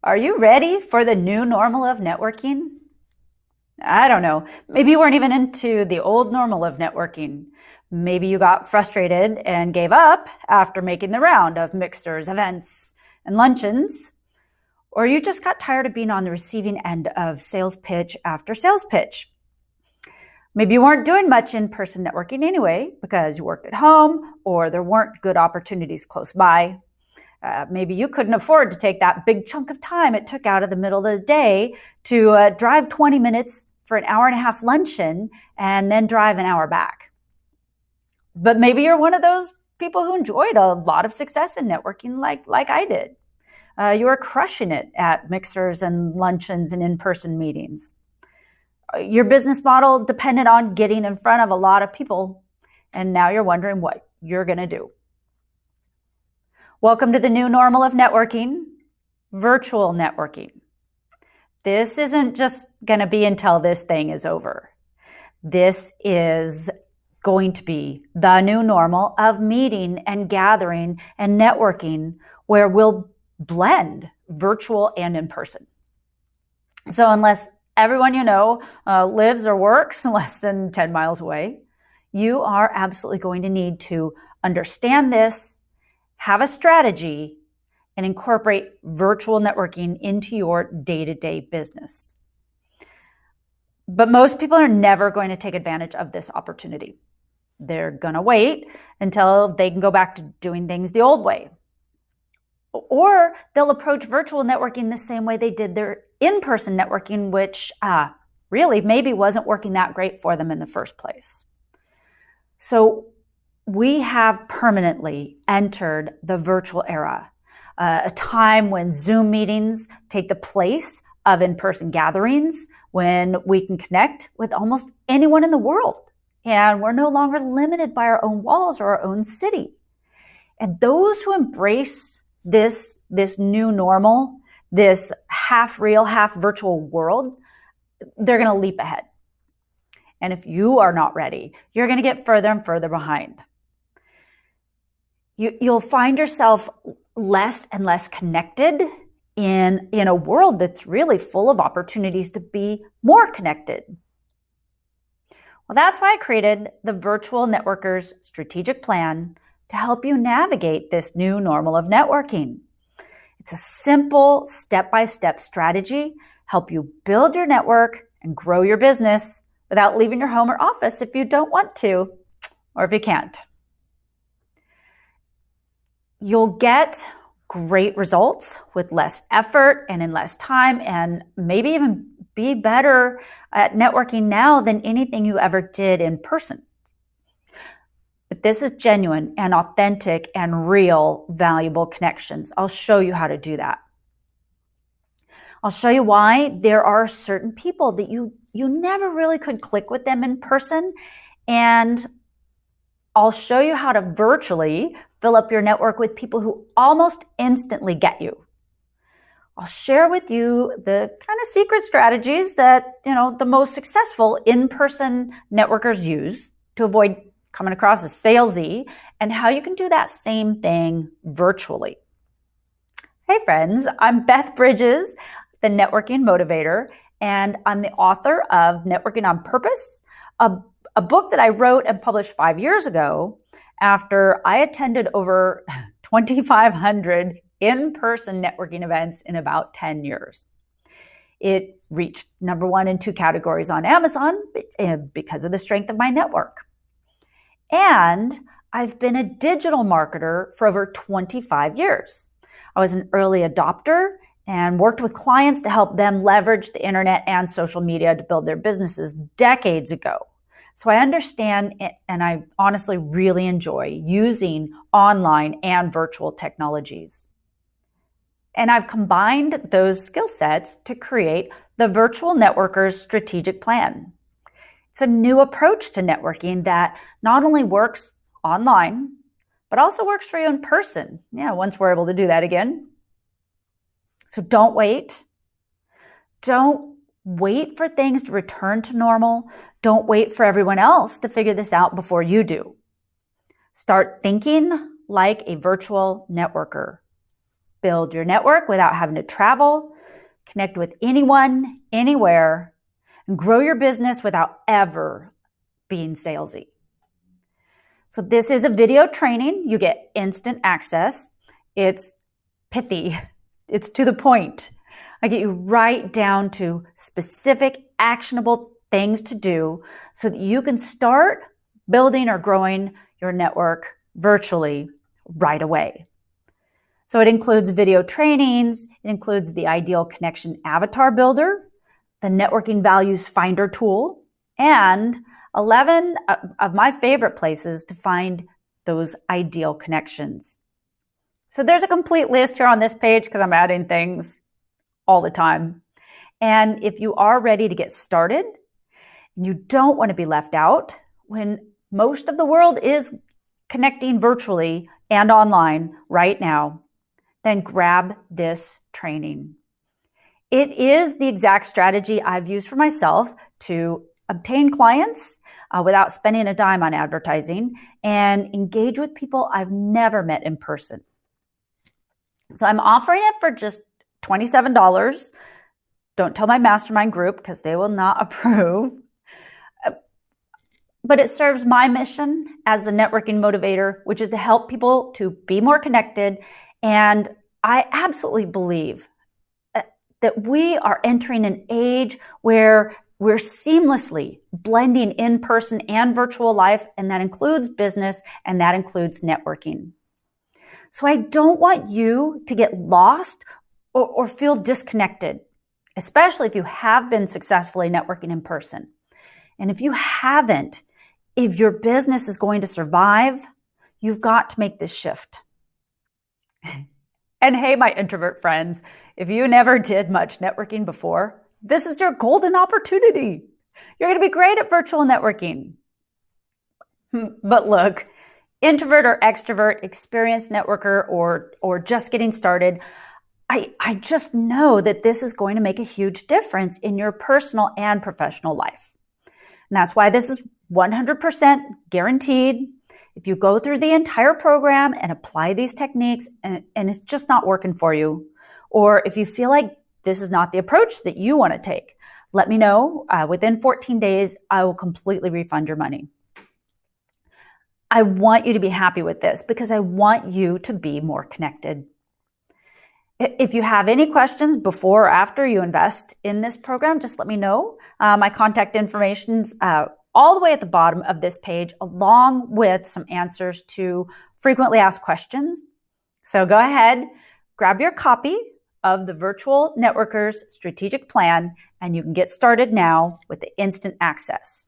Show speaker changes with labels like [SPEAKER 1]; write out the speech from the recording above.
[SPEAKER 1] Are you ready for the new normal of networking? I don't know. Maybe you weren't even into the old normal of networking. Maybe you got frustrated and gave up after making the round of mixers, events, and luncheons. Or you just got tired of being on the receiving end of sales pitch after sales pitch. Maybe you weren't doing much in-person networking anyway because you worked at home or there weren't good opportunities close by. Maybe you couldn't afford to take that big chunk of time it took out of the middle of the day to drive 20 minutes for an hour and a half luncheon and then drive an hour back. But maybe you're one of those people who enjoyed a lot of success in networking like I did. You were crushing it at mixers and luncheons and in-person meetings. Your business model depended on getting in front of a lot of people, and now you're wondering what you're going to do. Welcome to the new normal of networking, virtual networking. This isn't just going to be until this thing is over. This is going to be the new normal of meeting and gathering and networking where we'll blend virtual and in person. So unless everyone you know lives or works less than 10 miles away, you are absolutely going to need to understand this, have a strategy, and incorporate virtual networking into your day-to-day business. But most people are never going to take advantage of this opportunity. They're going to wait until they can go back to doing things the old way. Or they'll approach virtual networking the same way they did their in-person networking, which really maybe wasn't working that great for them in the first place. So we have permanently entered the virtual era, a time when Zoom meetings take the place of in-person gatherings, when we can connect with almost anyone in the world, and we're no longer limited by our own walls or our own city. And those who embrace this new normal, this half real, half virtual world, they're going to leap ahead. And if you are not ready, you're going to get further and further behind. You'll find yourself less and less connected in a world that's really full of opportunities to be more connected. Well, that's why I created the Virtual Networkers Strategic Plan to help you navigate this new normal of networking. It's a simple step-by-step strategy, help you build your network and grow your business without leaving your home or office if you don't want to, or if you can't. You'll get great results with less effort and in less time, and maybe even be better at networking now than anything you ever did in person. But this is genuine and authentic and real valuable connections. I'll show you how to do that. I'll show you why there are certain people that you never really could click with them in person. And I'll show you how to virtually fill up your network with people who almost instantly get you. I'll share with you the kind of secret strategies that, the most successful in-person networkers use to avoid coming across as salesy, and how you can do that same thing virtually. Hey friends, I'm Beth Bridges, the Networking Motivator, and I'm the author of Networking on Purpose, a book that I wrote and published 5 years ago after I attended over 2,500 in-person networking events in about 10 years. It reached number 1 in 2 categories on Amazon because of the strength of my network. And I've been a digital marketer for over 25 years. I was an early adopter and worked with clients to help them leverage the internet and social media to build their businesses decades ago. So I understand and I honestly really enjoy using online and virtual technologies. And I've combined those skill sets to create the Virtual Networkers Strategic Plan. It's a new approach to networking that not only works online, but also works for you in person. Yeah, once we're able to do that again. So don't wait. Don't wait for things to return to normal. Don't wait for everyone else to figure this out before you do. Start thinking like a virtual networker. build your network without having to travel, connect with anyone, anywhere, and grow your business without ever being salesy. So this is a video training. You get instant access. It's pithy. It's to the point. I get you right down to specific, actionable things to do so that you can start building or growing your network virtually right away. So it includes video trainings. It includes the Ideal Connection Avatar Builder, the Networking Values Finder tool, and 11 of my favorite places to find those ideal connections. So there's a complete list here on this page because I'm adding things all the time. And if you are ready to get started and you don't want to be left out when most of the world is connecting virtually and online right now, then grab this training. It is the exact strategy I've used for myself to obtain clients without spending a dime on advertising and engage with people I've never met in person. So I'm offering it for just $27. Don't tell my mastermind group because they will not approve. But it serves my mission as the networking motivator, which is to help people to be more connected. And I absolutely believe that we are entering an age where we're seamlessly blending in-person and virtual life, and that includes business and that includes networking. So I don't want you to get lost or feel disconnected, especially if you have been successfully networking in person. And if you haven't, if your business is going to survive, you've got to make this shift. And hey, my introvert friends, if you never did much networking before, this is your golden opportunity. You're going to be great at virtual networking. But look, introvert or extrovert, experienced networker, or just getting started, I just know that this is going to make a huge difference in your personal and professional life. And that's why this is 100% guaranteed. If you go through the entire program and apply these techniques and it's just not working for you, or if you feel like this is not the approach that you want to take, let me know. Within 14 days, I will completely refund your money. I want you to be happy with this because I want you to be more connected. If you have any questions before or after you invest in this program, just let me know. My contact information's all the way at the bottom of this page, along with some answers to frequently asked questions. So go ahead, grab your copy of the Virtual Networkers Strategic Plan, and you can get started now with the instant access.